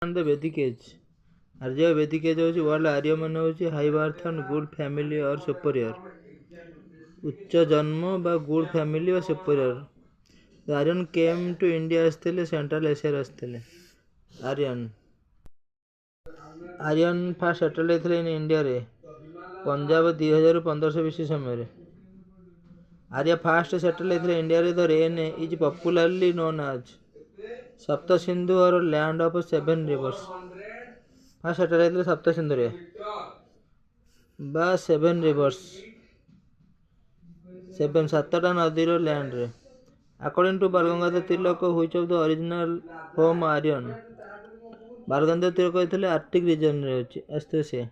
and the Vedic age. Arya Vedic age होची word Arya मान होची high birth and good family or superior उच्च जन्म बा good family or superior Aryan came to India आसते Central Asia आसते आर्यन फास्ट सेटल होते इन इंडिया रे पंजाब 2000-1500 बीसी समय आर्य फास्ट सेटल होते इंडिया रे the region is popularly known as Sapta Sindhu or land of 7 rivers first settle होते सप्त सिंधु रे बा 7 रिवर्स 7 नदीर लैंड रे according to Balgangadhar Tilak which of the original home Aryan Balgangadhar Tilak कहते आर्टिक रीजन रे आस्ते से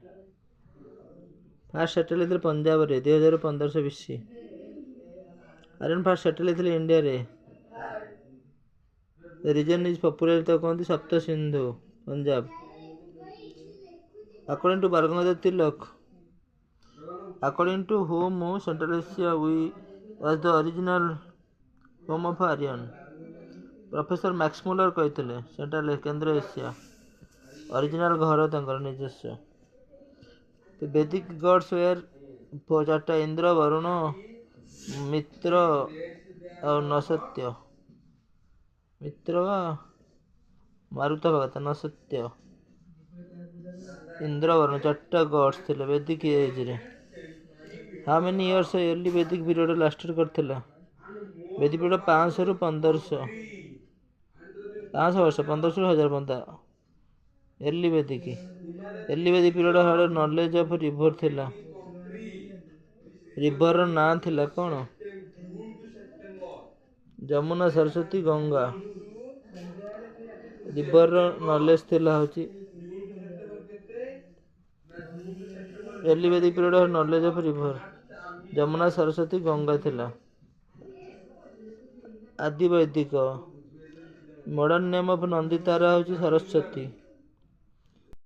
फास्ट सेटल होते पंजाब रे 2000-1500 बीसी आर्यन फास्ट सेटल होते इंडिया रे द रीजन इज पॉपुलर तो कहते Sapta Sindhu Punjab according to Balgangadhar Tilak according to whom Central Asia was the original home of Aryan professor Max Muller कहते सेंट्रल केंद्र एशिया ओरिजिनल घर तंकर निजस्व तो वैदिक गॉड्स वेयर 4 इंद्र वरुण मित्र और नसत्य मित्र मारुत भगत नसत्य इंद्र वरुण 4 गॉड्स थे वैदिक एज रे हाउ मेनी इयर्स अर्ली वैदिक पीरियड लास्टेड करथिला वैदिक पीरियड 500 ରୁ 1500 वर्ष 1500 ରୁ 1000 पंदा अर्ली वैदिक पीरियड हाड़ नॉलेज ऑफ रिवर थिला रिवर ना थिला कौन जमुना सरस्वती गंगा रिवर नॉलेज थिला होची अर्ली वैदिक period knowledge of river Jamuna Saraswati Ganga थिला आदि वैदिक मॉडर्न नेम ऑफ नंदी तारा होची सरस्वती